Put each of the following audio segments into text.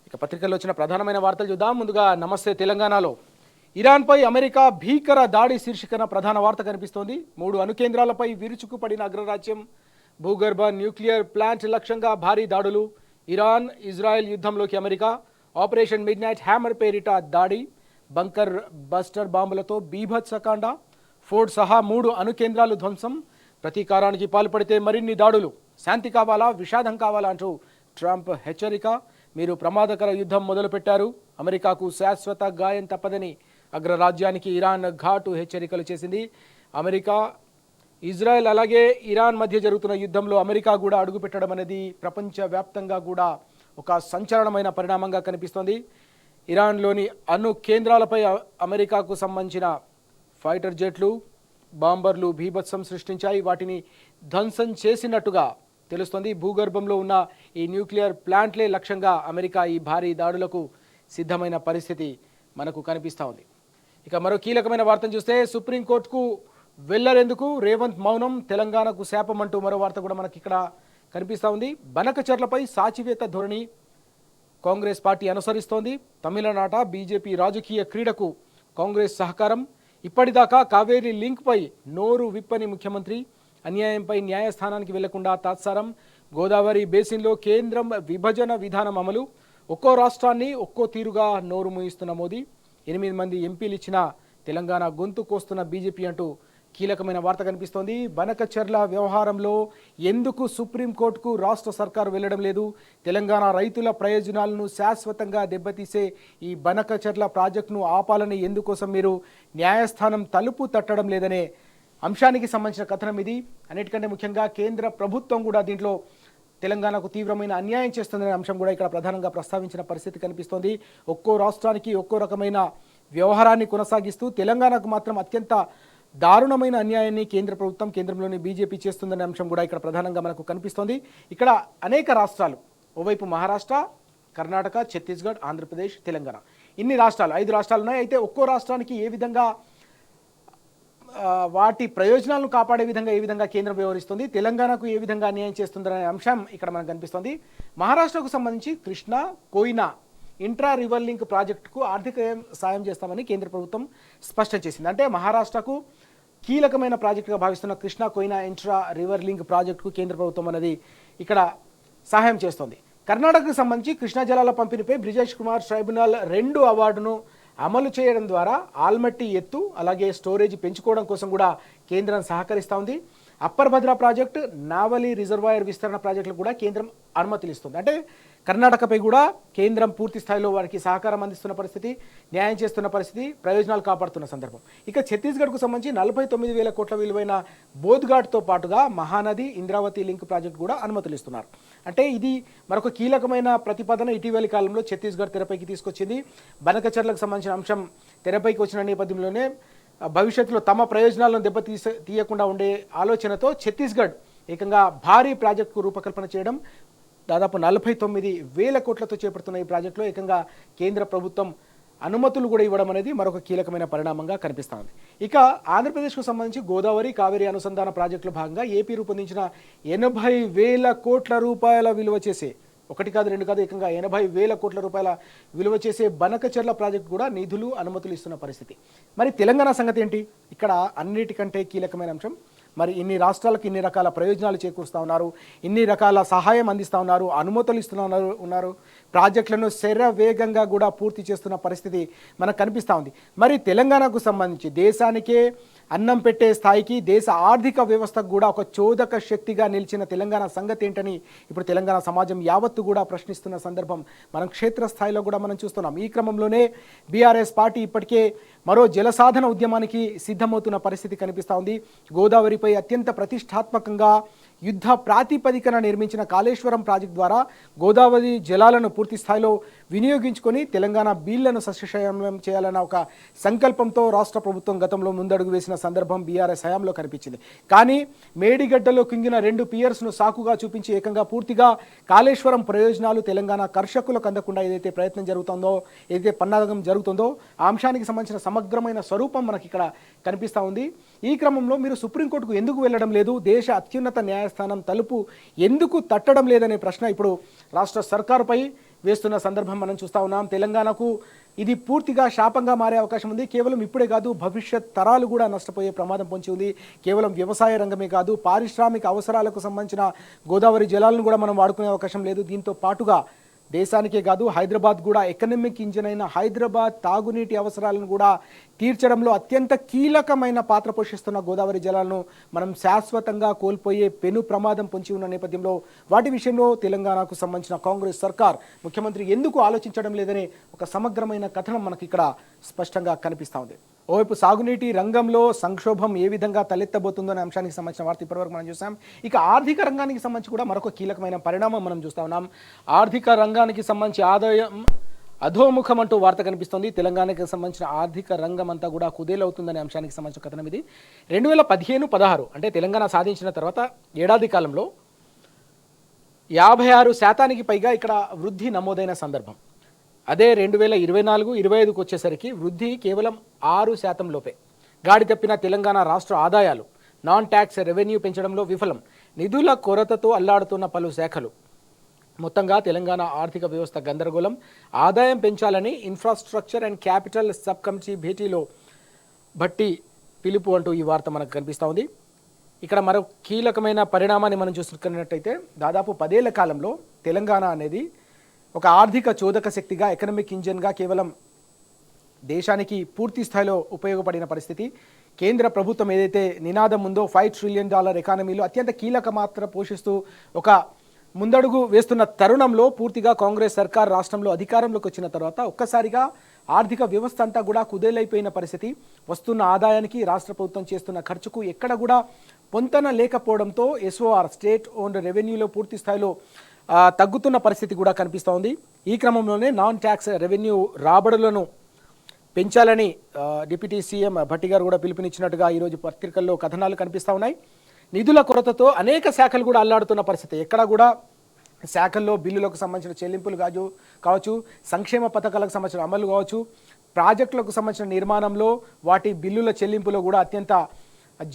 ఇక పత్రికల్లో వచ్చిన ప్రధానమైన వార్తలు చూద్దాం. ముందుగా నమస్తే తెలంగాణలో ఇరాన్పై అమెరికా భీకర దాడి శీర్షికన ప్రధాన వార్త కనిపిస్తోంది. 3 అణుకేంద్రాలపై విరుచుకుపడిన అగ్రరాజ్యం. భూగర్భ న్యూక్లియర్ ప్లాంట్ లక్ష్యంగా భారీ దాడులు. ఇరాన్ ఇజ్రాయెల్ యుద్ధంలోకి అమెరికా. ఆపరేషన్ మిడ్నైట్ హ్యామర్ పేరిట దాడి. బంకర్ బస్టర్ బాంబులతో బీభత్సకాండ. ఫోర్డ్ సహా 3 అణుకేంద్రాలు ధ్వంసం. ప్రతీకారానికి పాల్పడితే మరిన్ని దాడులు. శాంతి కావాలా విషాదం కావాలా అంటూ ట్రంప్ హెచ్చరిక. మీరు ప్రమాదకర యుద్ధం మొదలుపెట్టారు, అమెరికాకు శాశ్వత గాయం తప్పదని అగ్రరాజ్యానికి ఇరాన్ ఘాటు హెచ్చరికలు చేసింది. అమెరికా ఇజ్రాయెల్ అలాగే ఇరాన్ మధ్య జరుగుతున్న యుద్ధంలో అమెరికా కూడా అడుగుపెట్టడం అనేది ప్రపంచవ్యాప్తంగా కూడా ఒక సంచలనమైన పరిణామంగా కనిపిస్తోంది. ఇరాన్లోని అణు కేంద్రాలపై అమెరికాకు సంబంధించిన ఫైటర్ జెట్లు బాంబర్లు బీభత్సం సృష్టించాయి. వాటిని ధ్వంసం చేసినట్టుగా తెలుస్తోంది. భూగర్భంలో ఉన్న ఈ న్యూక్లియర్ ప్లాంట్లే లక్ష్యంగా అమెరికా ఈ భారీ దాడులకు సిద్ధమైన పరిస్థితి మనకు కనిపిస్తూ ఉంది. ఇక మరో కీలకమైన వార్తను చూస్తే సుప్రీంకోర్టుకు వెళ్లరేందుకు రేవంత్ మౌనం, తెలంగాణకు శాపం అంటూ మరో వార్త కూడా మనకి ఇక్కడ కనిపిస్తూ ఉంది. బనకచర్లపై సాచివేత ధోరణి కాంగ్రెస్ పార్టీ అనుసరిస్తోంది. తమిళనాట బీజేపీ రాజకీయ క్రీడకు కాంగ్రెస్ సహకారం. ఇప్పటిదాకా కావేరీ లింక్పై నోరు విప్పని ముఖ్యమంత్రి. అన్యాయంపై న్యాయస్థానానికి వెళ్లకుండా తాత్సారం. గోదావరి బేసిన్లో కేంద్రం విభజన విధానం అమలు. ఒక్కో రాష్ట్రాన్ని ఒక్కో తీరుగా నోరు మూయిస్తున్న మోదీ. 8 మంది ఎంపీలు ఇచ్చిన తెలంగాణ గొంతు కోస్తున్న బీజేపీ అంటూ కీలకమైన వార్త కనిపిస్తోంది. బనకచర్ల వ్యవహారంలో ఎందుకు సుప్రీంకోర్టుకు రాష్ట్ర సర్కారు వెళ్లడం లేదు? తెలంగాణ రైతుల ప్రయోజనాలను శాశ్వతంగా దెబ్బతీసే ఈ బనకచర్ల ప్రాజెక్టును ఆపాలని ఎందుకోసం మీరు న్యాయస్థానం తలుపు తట్టడం లేదనే అంశానికి సంబంధించిన కథనం ఇది. అన్నిటికంటే ముఖ్యంగా కేంద్ర ప్రభుత్వం కూడా దీంట్లో తెలంగాణకు తీవ్రమైన అన్యాయం చేస్తుందనే అంశం కూడా ఇక్కడ ప్రధానంగా ప్రస్తావించిన పరిస్థితి కనిపిస్తోంది. ఒక్కో రాష్ట్రానికి ఒక్కో రకమైన వ్యవహారాన్ని కొనసాగిస్తూ తెలంగాణకు మాత్రం అత్యంత దారుణమైన అన్యాయాన్ని కేంద్ర ప్రభుత్వం, కేంద్రంలోని బీజేపీ చేస్తుందనే అంశం కూడా ఇక్కడ ప్రధానంగా మనకు కనిపిస్తోంది. ఇక్కడ అనేక రాష్ట్రాలు, ఓవైపు మహారాష్ట్ర, కర్ణాటక, ఛత్తీస్గఢ్, ఆంధ్రప్రదేశ్, తెలంగాణ, ఇన్ని రాష్ట్రాలు 5 రాష్ట్రాలు ఉన్నాయి. అయితే ఒక్కో రాష్ట్రానికి ఏ విధంగా వాటి ప్రయోజనాలను కాపాడే విధంగా ఏ విధంగా కేంద్రం వ్యవహరిస్తుంది, తెలంగాణకు ఏ విధంగా అన్యాయం చేస్తుందనే అంశం ఇక్కడ మనకు కనిపిస్తుంది. మహారాష్ట్రకు సంబంధించి Krishna Koyna intra river link ప్రాజెక్టుకు ఆర్థిక సాయం చేస్తామని కేంద్ర ప్రభుత్వం స్పష్టం చేసింది. అంటే మహారాష్ట్రకు కీలకమైన ప్రాజెక్టుగా భావిస్తున్న Krishna Koyna intra river link ప్రాజెక్టుకు కేంద్ర ప్రభుత్వం అనేది ఇక్కడ సహాయం చేస్తోంది. కర్ణాటకకు సంబంధించి కృష్ణా జలాల పంపిణీపై బ్రిజేష్ కుమార్ ట్రైబ్యునల్ 2 అవార్డును అమలు చేయడం ద్వారా ఆల్మట్టి ఎత్తు అలాగే స్టోరేజ్ పెంచుకోవడం కోసం కూడా కేంద్రం సహకరిస్తూ ఉంది. అప్పర్ భద్ర ప్రాజెక్టు, నావలి రిజర్వాయర్ విస్తరణ ప్రాజెక్టులు కూడా కేంద్రం అనుమతులు ఇస్తుంది. అంటే కర్ణాటకపై కూడా కేంద్రం పూర్తి స్థాయిలో వారికి సహకారం అందిస్తున్న పరిస్థితి, న్యాయం చేస్తున్న పరిస్థితి, ప్రయోజనాలు కాపాడుతున్న సందర్భం. ఇక ఛత్తీస్గఢ్కు సంబంధించి 49,000 కోట్ల విలువైన బోధ్ఘాట్తో పాటుగా మహానది, ఇంద్రావతి లింక్ ప్రాజెక్టు కూడా అనుమతులు ఇస్తున్నారు. అంటే ఇది మరొక కీలకమైన ప్రతిపాదన ఇటీవలి కాలంలో ఛత్తీస్గఢ్ తెరపైకి తీసుకొచ్చింది. బనకచర్లకు సంబంధించిన అంశం తెరపైకి వచ్చిన నేపథ్యంలోనే భవిష్యత్తులో తమ ప్రయోజనాలను తీయకుండా ఉండే ఆలోచనతో ఛత్తీస్గఢ్ ఏకంగా భారీ ప్రాజెక్టుకు రూపకల్పన చేయడం, దాదాపు 49,000 కోట్లతో చేపడుతున్న ఈ ప్రాజెక్టులో ఏకంగా కేంద్ర ప్రభుత్వం అనుమతులు కూడా ఇవ్వడం అనేది మరొక కీలకమైన పరిణామంగా కనిపిస్తూ ఉంది. ఇక ఆంధ్రప్రదేశ్కు సంబంధించి గోదావరి కావేరీ అనుసంధాన ప్రాజెక్టులో భాగంగా ఏపీ రూపొందించిన 80,000 కోట్ల రూపాయల విలువ చేసే, 1 కాదు 2 కాదు, ఏకంగా 80,000 కోట్ల రూపాయల విలువ చేసే బనకచర్ల ప్రాజెక్టు కూడా నిధులు అనుమతులు ఇస్తున్న పరిస్థితి. మరి తెలంగాణ సంగతి ఏంటి? ఇక్కడ అన్నిటికంటే కీలకమైన అంశం, మరి ఇన్ని రాష్ట్రాలకు ఇన్ని రకాల ప్రయోజనాలు చేకూరుస్తూ ఉన్నారు, ఇన్ని రకాల సహాయం అందిస్తూ ఉన్నారు, అనుమతులు ఇస్తున్నారు, ప్రాజెక్టులను శరవేగంగా కూడా పూర్తి చేస్తున్న పరిస్థితి మనకు కనిపిస్తూ ఉంది. మరి తెలంగాణకు సంబంధించి దేశానికే అన్నం పెట్టే స్థాయికి, దేశ ఆర్థిక వ్యవస్థకు కూడా ఒక చోదక శక్తిగా నిలిచిన తెలంగాణ సంగతి ఏంటని ఇప్పుడు తెలంగాణ సమాజం యావత్తు కూడా ప్రశ్నిస్తున్న సందర్భం మనం క్షేత్రస్థాయిలో కూడా మనం చూస్తున్నాం. ఈ క్రమంలోనే బీఆర్ఎస్ పార్టీ ఇప్పటికే మరో జలసాధన ఉద్యమానికి సిద్ధమవుతున్న పరిస్థితి కనిపిస్తూ ఉంది. గోదావరిపై అత్యంత ప్రతిష్టాత్మకంగా యుద్ధ ప్రాతిపదికన నిర్మించిన కాళేశ్వరం ప్రాజెక్టు ద్వారా గోదావరి జలాలను పూర్తి స్థాయిలో వినియోగించుకొని తెలంగాణ బీళ్లను సస్యశ్యామలం చేయాలన్న ఒక సంకల్పంతో రాష్ట్ర ప్రభుత్వం గతంలో ముందడుగు వేసిన సందర్భం బీఆర్ఎస్ హయాంలో కనిపించింది. కానీ మేడిగడ్డలో కుంగిన 2 పియర్స్ను సాకుగా చూపించి ఏకంగా పూర్తిగా కాళేశ్వరం ప్రయోజనాలు తెలంగాణ కర్షకులకు అందకుండా ఏదైతే ప్రయత్నం జరుగుతుందో, ఏదైతే పన్నాగం జరుగుతుందో ఆ అంశానికి సంబంధించిన సమగ్రమైన స్వరూపం మనకి ఇక్కడ కనిపిస్తూ ఉంది. ఈ క్రమంలో మీరు సుప్రీంకోర్టుకు ఎందుకు వెళ్లడం లేదు, దేశ అత్యున్నత న్యాయస్థానం తలుపు ఎందుకు తట్టడం లేదనే ప్రశ్న ఇప్పుడు రాష్ట్ర సర్కారుపై వేస్తున్న సందర్భం మనం చూస్తూ ఉన్నాం. తెలంగాణకు ఇది పూర్తిగా శాపంగా మారే అవకాశం ఉంది. కేవలం ఇప్పుడే కాదు, భవిష్యత్ తరాలు కూడా నష్టపోయే ప్రమాదం పొంచి ఉంది. కేవలం వ్యవసాయ రంగమే కాదు, పారిశ్రామిక అవసరాలకు సంబంధించిన గోదావరి జలాలను కూడా మనం వాడుకునే అవకాశం లేదు. దీంతో పాటుగా దేశానికే కాదు, హైదరాబాద్ కూడా ఎకనామిక్ ఇంజిన్ అయిన హైదరాబాద్ తాగునీటి అవసరాలను కూడా తీర్చడంలో అత్యంత కీలకమైన పాత్ర పోషిస్తున్న గోదావరి జలాలను మనం శాశ్వతంగా కోల్పోయే పెను ప్రమాదం పొంచి ఉన్న నేపథ్యంలో వాటి విషయంలో తెలంగాణకు సంబంధించిన కాంగ్రెస్ సర్కార్, ముఖ్యమంత్రి ఎందుకు ఆలోచించడం లేదనే ఒక సమగ్రమైన కథనం మనకి ఇక్కడ స్పష్టంగా కనిపిస్తూ ఉంది. ఓవైపు సాగునీటి రంగంలో సంక్షోభం ఏ విధంగా తలెత్తబోతుందో అనే అంశానికి సంబంధించిన వార్త ఇప్పటివరకు మనం చూసాం. ఇక ఆర్థిక రంగానికి సంబంధించి కూడా మరొక కీలకమైన పరిణామం మనం చూస్తూ ఉన్నాం. ఆర్థిక రంగానికి సంబంధించి ఆదాయం అధోముఖం అంటూ వార్త కనిపిస్తుంది. తెలంగాణకి సంబంధించిన ఆర్థిక రంగం అంతా కూడా కుదేలవుతుందనే అంశానికి సంబంధించిన కథనం ఇది. 2015-16 అంటే తెలంగాణ సాధించిన తర్వాత ఏడాది కాలంలో 56% పైగా ఇక్కడ వృద్ధి నమోదైన సందర్భం. అదే 2024-25కు వచ్చేసరికి వృద్ధి కేవలం 6% లోపే. గాడి తప్పిన తెలంగాణ రాష్ట్ర ఆదాయాలు, నాన్ ట్యాక్స్ రెవెన్యూ పెంచడంలో విఫలం, నిధుల కొరతతో అల్లాడుతున్న పలు శాఖలు. మొత్తంగా తెలంగాణ ఆర్థిక వ్యవస్థ గందరగోళం. ఆదాయం పెంచాలని infrastructure and capital sub committee భేటీలో భట్టి పిలుపు అంటూ ఈ వార్త మనకు కనిపిస్తూ ఉంది. ఇక్కడ మరో కీలకమైన పరిణామాన్ని మనం చూసుకున్నట్టయితే దాదాపు 10 ఏళ్ల కాలంలో తెలంగాణ అనేది ఒక ఆర్థిక చోదక శక్తిగా, ఎకనామిక్ ఇంజన్గా కేవలం దేశానికి పూర్తి స్థాయిలో ఉపయోగపడిన పరిస్థితి. కేంద్ర ప్రభుత్వం ఏదైతే నినాదం ఉందో $5 ట్రిలియన్ ఎకానమీలో అత్యంత కీలక పాత్ర పోషిస్తూ ఒక ముందడుగు వేస్తున్న తరుణంలో పూర్తిగా కాంగ్రెస్ సర్కార్ రాష్ట్రంలో అధికారంలోకి వచ్చిన తర్వాత ఒక్కసారిగా ఆర్థిక వ్యవస్థ అంతా కూడా కుదేలైపోయిన పరిస్థితి. వస్తున్న ఆదాయానికి రాష్ట్ర ప్రభుత్వం చేస్తున్న ఖర్చుకు ఎక్కడ కూడా పొంతన లేకపోవడంతో ఎస్ఓఆర్, స్టేట్ ఓన్డ్ రెవెన్యూలో పూర్తి స్థాయిలో తగ్గుతున్న పరిస్థితి కూడా కనిపిస్తూ ఉంది. ఈ క్రమంలోనే నాన్ ట్యాక్స్ రెవెన్యూ రాబడులను పెంచాలని డిప్యూటీ సీఎం భట్టి గారు కూడా పిలుపునిచ్చినట్టుగా ఈరోజు పత్రికల్లో కథనాలు కనిపిస్తూ ఉన్నాయి. నిధుల కొరతతో అనేక శాఖలు కూడా అల్లాడుతున్న పరిస్థితి. ఎక్కడ కూడా శాఖల్లో బిల్లులకు సంబంధించిన చెల్లింపులు కావచ్చు, సంక్షేమ పథకాలకు సంబంధించిన అమలు కావచ్చు, ప్రాజెక్టులకు సంబంధించిన నిర్మాణంలో వాటి బిల్లుల చెల్లింపులో కూడా అత్యంత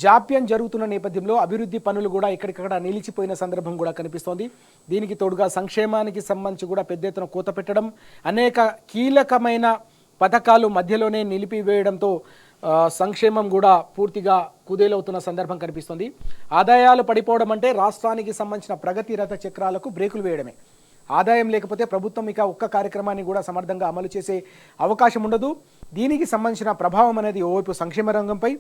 జాప్యం జరుగుతున్న నేపథ్యంలో అభివృద్ధి పనులు కూడా ఎక్కడికక్కడ నిలిచిపోయిన సందర్భం కూడా కనిపిస్తోంది. దీనికి తోడుగా సంక్షేమానికి సంబంధించి కూడా పెద్ద ఎత్తున కోత పెట్టడం, అనేక కీలకమైన పథకాలు మధ్యలోనే నిలిపివేయడంతో సంక్షేమం కూడా పూర్తిగా కుదేలవుతున్న సందర్భం కనిపిస్తుంది. ఆదాయాలు పడిపోవడం అంటే రాష్ట్రానికి సంబంధించిన ప్రగతి రథ చక్రాలకు బ్రేకులు వేయడమే. ఆదాయం లేకపోతే ప్రభుత్వం ఇక ఒక్క కార్యక్రమాన్ని కూడా సమర్థంగా అమలు చేసే అవకాశం ఉండదు. దీనికి సంబంధించిన ప్రభావం అనేది ఓవైపు సంక్షేమ రంగంపై,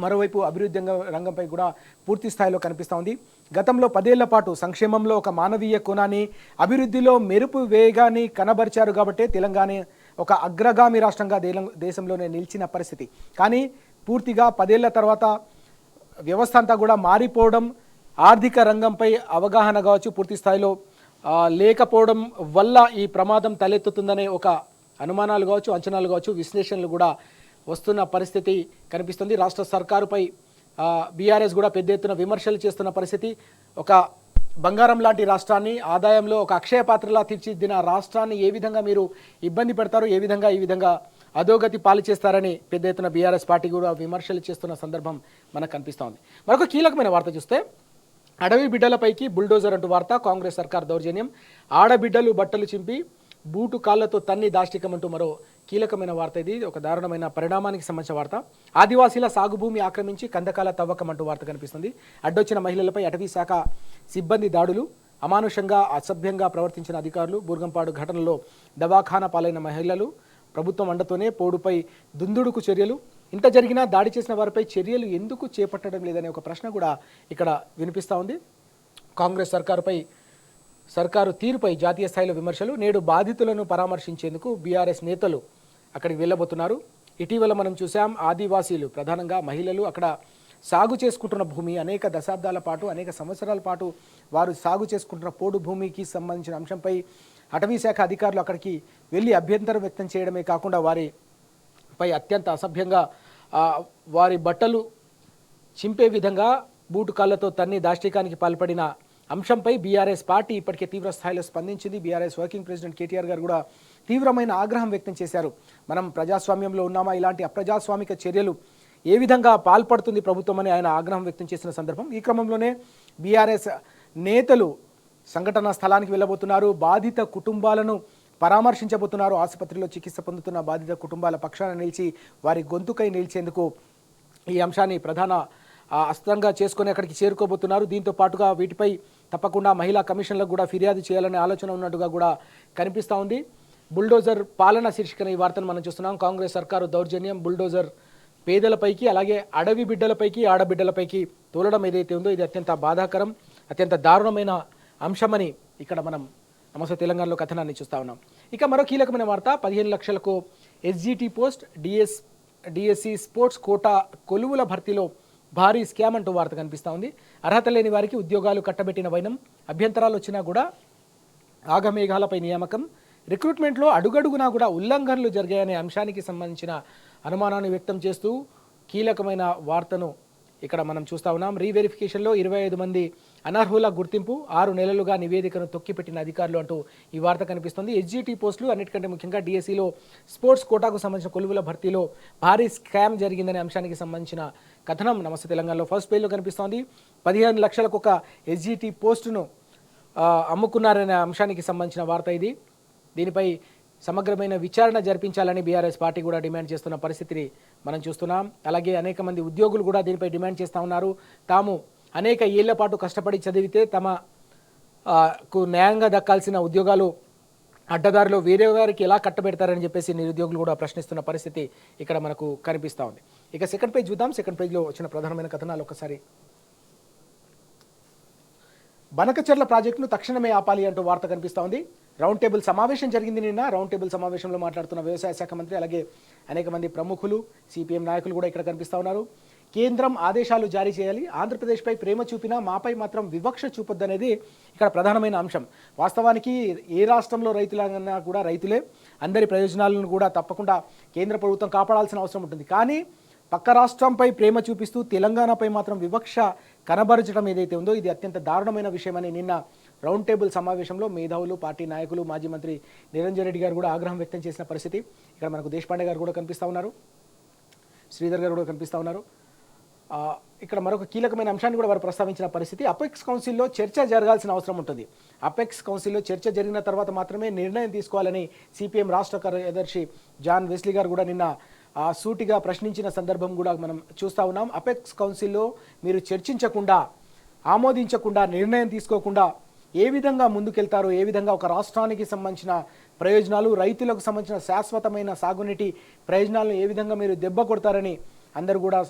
మరోవైపు అభివృద్ధి రంగంపై కూడా పూర్తి స్థాయిలో కనిపిస్తూ ఉంది. గతంలో 10 ఏళ్ల పాటు సంక్షేమంలో ఒక మానవీయ కోణాన్ని, అభివృద్ధిలో మెరుపు వేగాన్ని కనబరిచారు కాబట్టే తెలంగాణ ఒక అగ్రగామి రాష్ట్రంగా దేశంలోనే నిలిచిన పరిస్థితి. కానీ పూర్తిగా 10 ఏళ్ల తర్వాత వ్యవస్థ అంతా కూడా మారిపోవడం, ఆర్థిక రంగంపై అవగాహన కావచ్చు పూర్తి స్థాయిలో లేకపోవడం వల్ల ఈ ప్రమాదం తలెత్తుతుందనే ఒక అనుమానాలు కావచ్చు, అంచనాలు కావచ్చు, విశ్లేషణలు కూడా వస్తున్న పరిస్థితి కనిపిస్తుంది. రాష్ట్ర సర్కారుపై బీఆర్ఎస్ కూడా పెద్ద ఎత్తున విమర్శలు చేస్తున్న పరిస్థితి. ఒక బంగారం లాంటి రాష్ట్రాన్ని, ఆదాయంలో ఒక అక్షయ పాత్రలా తీర్చిదిద్దిన రాష్ట్రాన్ని ఏ విధంగా మీరు ఇబ్బంది పెడతారు, ఈ విధంగా అధోగతి పాలు చేస్తారని పెద్ద ఎత్తున బీఆర్ఎస్ పార్టీ కూడా విమర్శలు చేస్తున్న సందర్భం మనకు కనిపిస్తోంది. మరొక కీలకమైన వార్త చూస్తే అడవి బిడ్డలపైకి బుల్డోజర్ అంటూ వార్త. కాంగ్రెస్ సర్కార్ దౌర్జన్యం, ఆడబిడ్డలు బట్టలు చింపి బూటు కాళ్లతో తన్ని దాష్టికమంటూ మరో కీలకమైన వార్త. ఇది ఒక దారుణమైన పరిణామానికి సంబంధించిన వార్త. ఆదివాసీల సాగు భూమి ఆక్రమించి కందకాల తవ్వకం అంటూ వార్త కనిపిస్తుంది. అడ్డొచ్చిన మహిళలపై అటవీ శాఖ సిబ్బంది దాడులు, అమానుషంగా అసభ్యంగా ప్రవర్తించిన అధికారులు, బూర్గంపాడు ఘటనలో దవాఖానా పాలైన మహిళలు, ప్రభుత్వం అండతోనే పోడుపై దుందుడుకు చర్యలు. ఇంత జరిగినా దాడి చేసిన వారిపై చర్యలు ఎందుకు చేపట్టడం లేదనే ఒక ప్రశ్న కూడా ఇక్కడ వినిపిస్తూ ఉంది. కాంగ్రెస్ సర్కారు తీరుపై జాతీయ స్థాయిలో విమర్శలు. నేడు బాధితులను పరామర్శించేందుకు బీఆర్ఎస్ నేతలు అక్కడికి వెళ్ళబోతున్నారు. ఇటీవల మనం చూసాం, ఆదివాసీలు ప్రధానంగా మహిళలు అక్కడ సాగు చేసుకుంటున్న భూమి అనేక దశాబ్దాల పాటు, అనేక సంవత్సరాల పాటు వారు సాగు చేసుకుంటున్న పోడు భూమికి సంబంధించిన అంశంపై అటవీ శాఖ అధికారులు అక్కడికి వెళ్ళి అభ్యంతరం వ్యక్తం చేయడమే కాకుండా వారిపై అత్యంత అసభ్యంగా వారి బట్టలు చింపే విధంగా బూటు కాళ్లతో తన్ని దాష్టికానికి పాల్పడిన అంశంపై బీఆర్ఎస్ పార్టీ ఇప్పటికే తీవ్ర స్థాయిలో స్పందించింది. బీఆర్ఎస్ వర్కింగ్ ప్రెసిడెంట్ కేటీఆర్ గారు కూడా తీవ్రమైన ఆగ్రహం వ్యక్తం చేశారు. మనం ప్రజాస్వామ్యంలో ఉన్నామా, ఇలాంటి అప్రజాస్వామిక చర్యలు ఏ విధంగా పాల్పడుతుంది ప్రభుత్వం అని ఆయన ఆగ్రహం వ్యక్తం చేసిన సందర్భం. ఈ క్రమంలోనే బీఆర్ఎస్ నేతలు సంఘటన స్థలానికి వెళ్ళబోతున్నారు. బాధిత కుటుంబాలను పరామర్శించబోతున్నారు. ఆసుపత్రిలో చికిత్స పొందుతున్న బాధిత కుటుంబాల పక్షాన నిలిచి వారి గొంతుకై నిలిచేందుకు ఈ అంశాన్ని ప్రధాన అస్త్రంగా చేసుకొని అక్కడికి చేరుకోబోతున్నారు. దీంతో పాటుగా వీటిపై తప్పకుండా మహిళా కమిషన్లకు కూడా ఫిర్యాదు చేయాలనే ఆలోచన ఉన్నట్టుగా కూడా కనిపిస్తూ ఉంది. బుల్డోజర్ పాలన శీర్షికన ఈ వార్తను మనం చూస్తున్నాం. కాంగ్రెస్ సర్కారు దౌర్జన్యం, బుల్డోజర్ పేదలపైకి అలాగే అడవి బిడ్డలపైకి ఆడబిడ్డలపైకి తోలడం ఏదైతే ఉందో ఇది అత్యంత బాధాకరం, అత్యంత దారుణమైన అంశమని ఇక్కడ మనం నమస్తే తెలంగాణలో కథనాన్ని చూస్తూ ఉన్నాం. ఇక మరో కీలకమైన వార్త, 15 లక్షలకు SGT post DSC sports quota కొలువుల భర్తీలో భారీ స్కామ్ అంటూ వార్త కనిపిస్తూ ఉంది. అర్హత లేని వారికి ఉద్యోగాలు కట్టబెట్టిన వైనం, అభ్యంతరాలు వచ్చినా కూడా ఆగమేఘాలపై నియామకం, రిక్రూట్మెంట్లో అడుగడుగునా కూడా ఉల్లంఘనలు జరిగాయనే అంశానికి సంబంధించిన అనుమానాన్ని వ్యక్తం చేస్తూ కీలకమైన వార్తను ఇక్కడ మనం చూస్తూ ఉన్నాం. రీవెరిఫికేషన్లో 25 మంది అనర్హుల గుర్తింపు, 6 నెలలుగా నివేదికను తొక్కిపెట్టిన అధికారులు అంటూ ఈ వార్త కనిపిస్తుంది. ఎస్జిటి పోస్టులు అన్నిటికంటే ముఖ్యంగా డిఎస్సిలో స్పోర్ట్స్ కోటాకు సంబంధించిన కొలువుల భర్తీలో భారీ స్కామ్ జరిగిందనే అంశానికి సంబంధించిన కథనం నమస్తే తెలంగాణలో ఫస్ట్ పేజ్లో కనిపిస్తోంది. 15 లక్షలకు ఒక ఎస్జిటి పోస్టును అమ్ముకున్నారనే అంశానికి సంబంధించిన వార్త ఇది. దీనిపై సమగ్రమైన విచారణ జరిపించాలని బీఆర్ఎస్ పార్టీ కూడా డిమాండ్ చేస్తున్న పరిస్థితిని మనం చూస్తున్నాం. అలాగే అనేక మంది ఉద్యోగులు కూడా దీనిపై డిమాండ్ చేస్తూ ఉన్నారు. తాము అనేక ఏళ్ల పాటు కష్టపడి చదివితే తమకు న్యాయంగా దక్కాల్సిన ఉద్యోగాలు అడ్డదారిలో వేరే వారికి ఎలా కట్టబెడతారని చెప్పేసి నిరుద్యోగులు కూడా ప్రశ్నిస్తున్న పరిస్థితి ఇక్కడ మనకు కనిపిస్తూ ఉంది. ఇక సెకండ్ పేజ్ చూద్దాం. సెకండ్ పేజ్లో వచ్చిన ప్రధానమైన కథనాలు ఒకసారి. బనకచెర్ల ప్రాజెక్టును తక్షణమే ఆపాలి అంటూ వార్త కనిపిస్తూ ఉంది. రౌండ్ టేబుల్ సమావేశం జరిగింది నిన్న. రౌండ్ టేబుల్ సమావేశంలో మాట్లాడుతున్న వ్యవసాయ శాఖ మంత్రి అలాగే అనేక మంది ప్రముఖులు, సిపిఎం నాయకులు కూడా ఇక్కడ కనిపిస్తూ ఉన్నారు. కేంద్రం ఆదేశాలు జారీ చేయాలి, ఆంధ్రప్రదేశ్పై ప్రేమ చూపినా మాపై మాత్రం వివక్ష చూపొద్దనేది ఇక్కడ ప్రధానమైన అంశం. వాస్తవానికి ఏ రాష్ట్రంలో రైతులన్నా కూడా రైతులే, అందరి ప్రయోజనాలను కూడా తప్పకుండా కేంద్ర ప్రభుత్వం కాపాడాల్సిన అవసరం ఉంటుంది. కానీ పక్క రాష్ట్రంపై ప్రేమ చూపిస్తూ తెలంగాణపై మాత్రం వివక్ష కనబరచడం ఏదైతే ఉందో ఇది అత్యంత దారుణమైన విషయమని నిన్న రౌండ్ టేబుల్ సమావేశంలో మేధావులు, పార్టీ నాయకులు, మాజీ మంత్రి నిరంజన్ రెడ్డి గారు కూడా ఆగ్రహం వ్యక్తం చేసిన పరిస్థితి ఇక్కడ మనకు దేశపాండే గారు కూడా కనిపిస్తూ ఉన్నారు, శ్రీధర్ గారు కూడా కనిపిస్తూ ఉన్నారు. ఇక్కడ మరొక కీలకమైన అంశాన్ని కూడా వారు ప్రస్తావించిన పరిస్థితి, అపెక్స్ కౌన్సిల్లో చర్చ జరగాల్సిన అవసరం ఉంటుంది. అపెక్స్ కౌన్సిల్లో చర్చ జరిగిన తర్వాత మాత్రమే నిర్ణయం తీసుకోవాలని సిపిఎం రాష్ట్ర కార్యదర్శి జాన్ వెస్లీ గారు కూడా నిన్న సూటిగా ప్రశ్నించిన సందర్భం కూడా మనం చూస్తూ ఉన్నాం. అపెక్స్ కౌన్సిల్లో మీరు చర్చించకుండా, ఆమోదించకుండా, నిర్ణయం తీసుకోకుండా ఏ విధంగా ముందుకెళ్తారో, ఏ విధంగా ఒక రాష్ట్రానికి సంబంధించిన ప్రయోజనాలు, రైతులకు సంబంధించిన శాశ్వతమైన సాగునీటి ప్రయోజనాలను ఏ విధంగా మీరు దెబ్బ కొడతారని అందరూ కూడా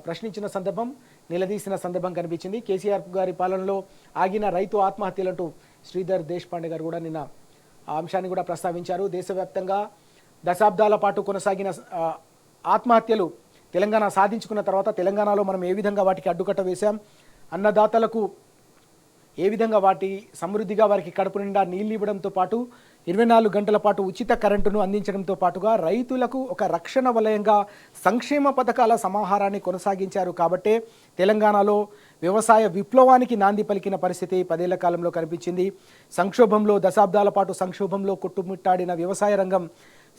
ప్రశ్నించిన సందర్భం, నిలదీసిన సందర్భం కనిపించింది. కేసీఆర్ గారి పాలనలో ఆగిన రైతు ఆత్మహత్యలంటూ శ్రీధర్ దేశపాండే గారు కూడా నిన్న ఆ అంశాన్ని కూడా ప్రస్తావించారు. దేశవ్యాప్తంగా దశాబ్దాల పాటు కొనసాగిన ఆత్మహత్యలు తెలంగాణ సాధించుకున్న తర్వాత తెలంగాణలో మనం ఏ విధంగా వాటికి అడ్డుకట్ట వేశాం, అన్నదాతలకు ఏ విధంగా వాటి సమృద్ధిగా వారికి కడుపు నిండా నీళ్ళు ఇవ్వడంతో పాటు 24 గంటల పాటు ఉచిత కరెంటును అందించడంతో పాటుగా రైతులకు ఒక రక్షణ వలయంగా సంక్షేమ పథకాల సమాహారాన్ని కొనసాగించారు. కాబట్టే తెలంగాణలో వ్యవసాయ విప్లవానికి నాంది పలికిన పరిస్థితి 10 ఏళ్ల కాలంలో కనిపించింది. సంక్షోభంలో, దశాబ్దాల పాటు సంక్షోభంలో కొట్టుమిట్టాడిన వ్యవసాయ రంగం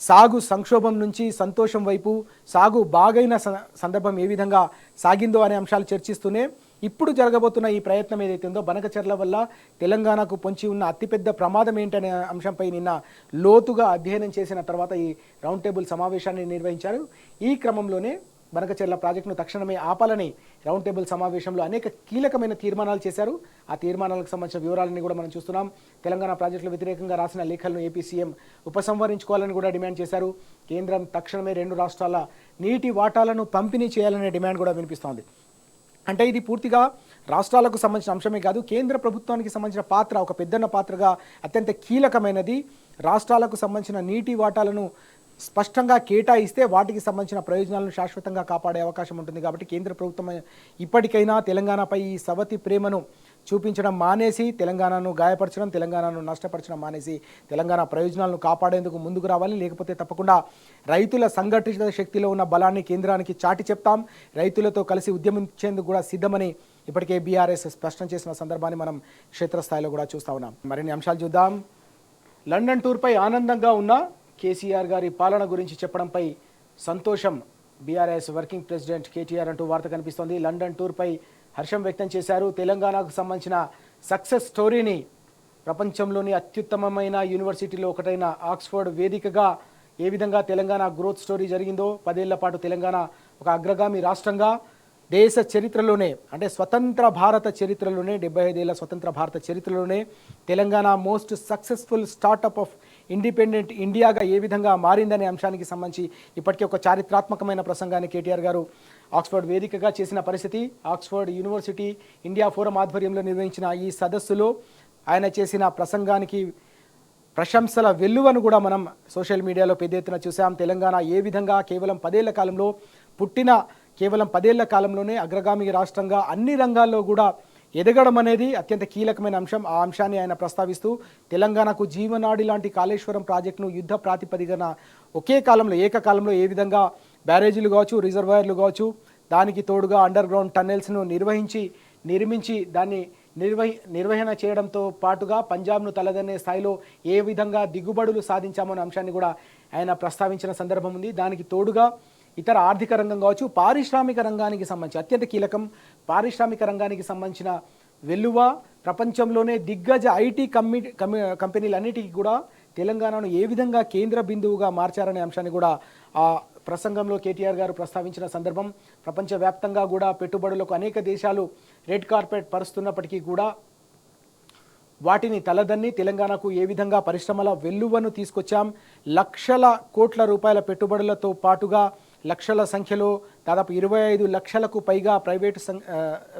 సాగు సంక్షోభం నుంచి సంతోషం వైపు, సాగు బాగైన సందర్భం ఏ విధంగా సాగిందో అనే అంశాలు చర్చిస్తూనే ఇప్పుడు జరగబోతున్న ఈ ప్రయత్నం ఏదైతే ఉందో బనకచెర్ల వల్ల తెలంగాణకు పొంచి ఉన్న అతిపెద్ద ప్రమాదం ఏంటనే అంశంపై నిన్న లోతుగా అధ్యయనం చేసిన తర్వాత ఈ రౌండ్ టేబుల్ సమావేశాన్ని నిర్వహించారు. ఈ క్రమంలోనే బనకచెర్ల ప్రాజెక్టును తక్షణమే ఆపాలని రౌండ్ టేబుల్ సమావేశంలో అనేక కీలకమైన తీర్మానాలు చేశారు. ఆ తీర్మానాలకు సంబంధించిన వివరాలని కూడా మనం చూస్తున్నాం. తెలంగాణ ప్రాజెక్టుల వ్యతిరేకంగా రాసిన లేఖలను ఏపీ సీఎం ఉపసంహరించుకోవాలని కూడా డిమాండ్ చేశారు. కేంద్రం తక్షణమే 2 రాష్ట్రాల నీటి వాటాలను పంపిణీ చేయాలనే డిమాండ్ కూడా వినిపిస్తోంది. అంటే ఇది పూర్తిగా రాష్ట్రాలకు సంబంధించిన అంశమే కాదు, కేంద్ర ప్రభుత్వానికి సంబంధించిన పాత్ర ఒక పెద్దన్న పాత్రగా అత్యంత కీలకమైనది. రాష్ట్రాలకు సంబంధించిన నీటి వాటాలను స్పష్టంగా కేటాయిస్తే వాటికి సంబంధించిన ప్రయోజనాలను శాశ్వతంగా కాపాడే అవకాశం ఉంటుంది. కాబట్టి కేంద్ర ప్రభుత్వం ఇప్పటికైనా తెలంగాణపై ఈ సవతి ప్రేమను చూపించడం మానేసి, తెలంగాణను గాయపరచడం, తెలంగాణను నష్టపరచడం మానేసి తెలంగాణ ప్రయోజనాలను కాపాడేందుకు ముందుకు రావాలి. లేకపోతే తప్పకుండా రైతుల సంఘటిత శక్తిలో ఉన్న బలాన్ని కేంద్రానికి చాటి చెప్తాం, రైతులతో కలిసి ఉద్యమించేందుకు కూడా సిద్ధమని ఇప్పటికే బీఆర్ఎస్ స్పష్టం చేసిన సందర్భాన్ని మనం క్షేత్రస్థాయిలో కూడా చూస్తూ ఉన్నాం. మరిన్ని అంశాలు చూద్దాం. లండన్ టూర్పై ఆనందంగా ఉన్న కేసీఆర్ గారి పాలన గురించి చెప్పడంపై సంతోషం బీఆర్ఎస్ వర్కింగ్ ప్రెసిడెంట్ కేటీఆర్ అంటూ వార్త కనిపిస్తోంది. లండన్ టూర్పై హర్షం వ్యక్తం చేశారు. తెలంగాణకు సంబంధించిన సక్సెస్ స్టోరీని ప్రపంచంలోని అత్యుత్తమమైన యూనివర్సిటీలో ఒకటైన ఆక్స్ఫర్డ్ వేదికగా ఏ విధంగా తెలంగాణ గ్రోత్ స్టోరీ జరిగిందో, 10 ఏళ్ల పాటు తెలంగాణ ఒక అగ్రగామి రాష్ట్రంగా దేశ చరిత్రలోనే, అంటే స్వతంత్ర భారత చరిత్రలోనే, 75 ఏళ్ల స్వతంత్ర భారత చరిత్రలోనే Telangana most successful startup of independent ఇండియాగా ఏ విధంగా మారిందనే అంశానికి సంబంధించి ఇప్పటికే ఒక చారిత్రాత్మకమైన ప్రసంగాన్ని కేటీఆర్ గారు ఆక్స్ఫర్డ్ వేదికగా చేసిన పరిస్థితి. ఆక్స్ఫర్డ్ యూనివర్సిటీ ఇండియా ఫోరం ఆధ్వర్యంలో నిర్వహించిన ఈ సదస్సులో ఆయన చేసిన ప్రసంగానికి ప్రశంసల వెల్లువను కూడా మనం సోషల్ మీడియాలో పెద్ద ఎత్తున చూసాం. తెలంగాణ ఏ విధంగా కేవలం 10 ఏళ్ల కాలంలో కేవలం 10 ఏళ్ల కాలంలోనే అగ్రగామి రాష్ట్రంగా అన్ని రంగాల్లో కూడా ఎదగడం అనేది అత్యంత కీలకమైన అంశం. ఆ అంశాన్ని ఆయన ప్రస్తావిస్తూ తెలంగాణకు జీవనాడి లాంటి కాళేశ్వరం ప్రాజెక్టును యుద్ధ ప్రాతిపదికన ఒకే కాలంలో ఏకకాలంలో ఏ విధంగా బ్యారేజీలు కావచ్చు, రిజర్వాయర్లు కావచ్చు, దానికి తోడుగా అండర్ గ్రౌండ్ టన్నెల్స్ను నిర్మించి దాన్ని నిర్వహణ చేయడంతో పాటుగా పంజాబ్ను తలదన్నే స్థాయిలో ఏ విధంగా దిగుబడులు సాధించామనే అంశాన్ని కూడా ఆయన ప్రస్తావించిన సందర్భం ఉంది. దానికి తోడుగా ఇతర ఆర్థిక రంగం కావచ్చు, పారిశ్రామిక రంగానికి సంబంధించి అత్యంత కీలకం పారిశ్రామిక రంగానికి సంబంధించిన వెల్లువ, ప్రపంచంలోనే దిగ్గజ ఐటీ కంపెనీలన్నిటికీ కూడా తెలంగాణను ఏ విధంగా కేంద్ర బిందువుగా మార్చారనే అంశాన్ని కూడా ఆ ప్రసంగంలో కేటీఆర్ గారు ప్రస్తావించిన సందర్భం. ప్రపంచవ్యాప్తంగా కూడా పెట్టుబడులకు అనేక దేశాలు రెడ్ కార్పెట్ పరుస్తున్నప్పటికీ కూడా వాటిని తలదన్ని తెలంగాణకు ఏ విధంగా పరిశ్రమల వెల్లువను తీసుకొచ్చాం, లక్షల కోట్ల రూపాయల పెట్టుబడులతో పాటుగా లక్షల సంఖ్యలో దాదాపు 25 లక్షలకు పైగా ప్రైవేటు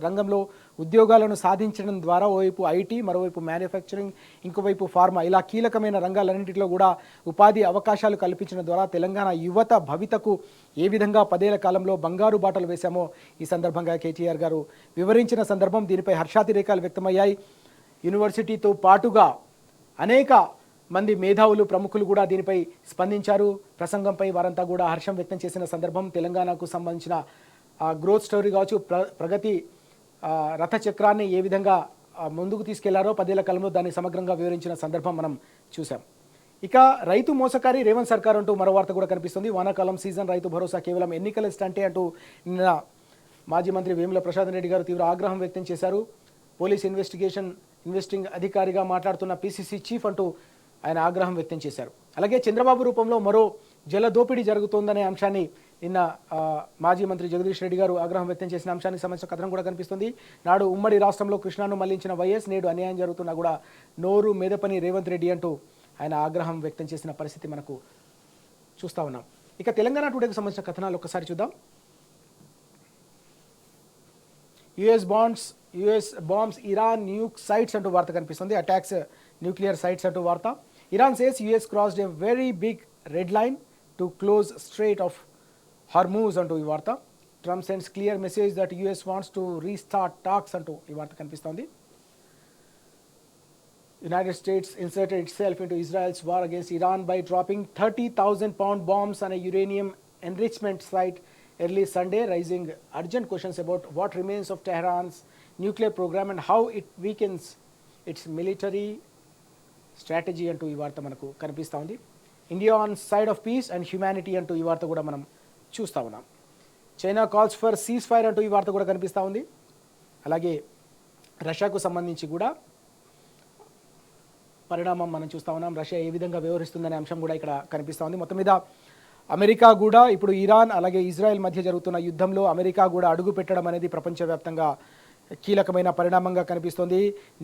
రంగంలో ఉద్యోగాలను సాధించడం ద్వారా ఓవైపు ఐటీ, మరోవైపు మ్యానుఫ్యాక్చరింగ్, ఇంకోవైపు ఫార్మా, ఇలా కీలకమైన రంగాలన్నింటిలో కూడా ఉపాధి అవకాశాలు కల్పించడం ద్వారా తెలంగాణ యువత భవితకు ఏ విధంగా 10 ఏళ్ల కాలంలో బంగారు బాటలు వేశామో ఈ సందర్భంగా కేటీఆర్ గారు వివరించిన సందర్భం. దీనిపై హర్షాతిరేకాలు వ్యక్తమయ్యాయి. యూనివర్సిటీతో పాటుగా అనేక మంది మేధావులు, ప్రముఖులు కూడా దీనిపై స్పందించారు. ప్రసంగంపై వారంతా కూడా హర్షం వ్యక్తం చేసిన సందర్భం. తెలంగాణకు సంబంధించిన గ్రోత్ స్టోరీ కావచ్చు, ప్రగతి రథ చక్రాన్ని ఏ విధంగా ముందుకు తీసుకెళ్లారో 10 ఏళ్ల కాలంలో దాన్ని సమగ్రంగా వివరించిన సందర్భం మనం చూసాం. ఇక రైతు మోసకారి రేవంత్ సర్కార్ అంటూ మరో వార్త కూడా కనిపిస్తుంది. వానాకాలం సీజన్ రైతు భరోసా కేవలం ఎన్నికల స్టంటే అంటూ నిన్న మాజీ మంత్రి వేముల ప్రసాద్ రెడ్డి గారు తీవ్ర ఆగ్రహం వ్యక్తం చేశారు. పోలీస్ ఇన్వెస్టింగ్ అధికారిగా మాట్లాడుతున్న పీసీసీ చీఫ్ అంటూ ఆయన ఆగ్రహం వ్యక్తం చేశారు. అలాగే చంద్రబాబు రూపంలో మరో జల దోపిడీ జరుగుతోందనే అంశాన్ని నిన్న మాజీ మంత్రి జగదీష్ రెడ్డి గారు ఆగ్రహం వ్యక్తం చేసిన అంశానికి సంబంధించిన కథనం కూడా కనిపిస్తుంది. నాడు ఉమ్మడి రాష్ట్రంలో కృష్ణాను మళ్లించిన వైఎస్, నేడు అన్యాయం జరుగుతున్నా కూడా నోరు మెదపని రేవంత్ రెడ్డి అంటూ ఆయన ఆగ్రహం వ్యక్తం చేసిన పరిస్థితి మనకు చూస్తూ ఉన్నాం. ఇక తెలంగాణ టుడేకి సంబంధించిన కథనాలు ఒక్కసారి చూద్దాం. US bombs Iran nuke sites అంటూ వార్త కనిపిస్తుంది. అటాక్స్ న్యూక్లియర్ సైట్స్ అంటూ వార్త. Iran says US crossed a very big red line to close strait of Hormuz అంటూ ఈ వార్త. Trump sends clear message that US wants to restart talks అంటూ ఈ వార్త కనిపిస్తోంది. United States inserted itself into Israel's war against Iran by dropping 30,000 pound bombs on a uranium enrichment site early Sunday, raising urgent questions about what remains of Tehran's nuclear program and how it weakens its military strategy అంటూ ఈ వార్త మనకు కనిపిస్తూ ఉంది. India on side of piece and humanity అంటూ ఈ వార్త కూడా మనం చూస్తూ ఉన్నాం. China calls for cease fire అంటూ ఈ వార్త కూడా కనిపిస్తూ ఉంది. అలాగే రష్యాకు సంబంధించి కూడా పరిణామం మనం చూస్తూ ఉన్నాం. రష్యా ఏ విధంగా వ్యవహరిస్తుందనే అంశం కూడా ఇక్కడ కనిపిస్తూ ఉంది. మొత్తం మీద అమెరికా కూడా ఇప్పుడు ఇరాన్ అలాగే ఇజ్రాయెల్ మధ్య జరుగుతున్న యుద్ధంలో అమెరికా కూడా అడుగు పెట్టడం అనేది ప్రపంచవ్యాప్తంగా కీలకమైన పరిణామంగా కనిపిస్తోంది.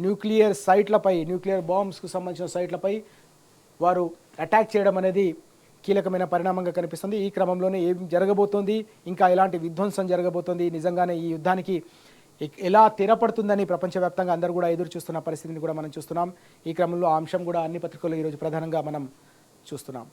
న్యూక్లియర్ బాంబ్స్కు సంబంధించిన సైట్లపై వారు అటాక్ చేయడం అనేది కీలకమైన పరిణామంగా కనిపిస్తుంది. ఈ క్రమంలోనే ఏం జరగబోతోంది, ఇంకా ఎలాంటి విధ్వంసం జరగబోతోంది, నిజంగానే ఈ యుద్ధానికి ఎలా తెరపడుతుందని ప్రపంచవ్యాప్తంగా అందరూ కూడా ఎదురు చూస్తున్న పరిస్థితిని కూడా మనం చూస్తున్నాం. ఈ క్రమంలో ఆ అంశం కూడా అన్ని పత్రికల్లో ఈరోజు ప్రధానంగా మనం చూస్తున్నాం.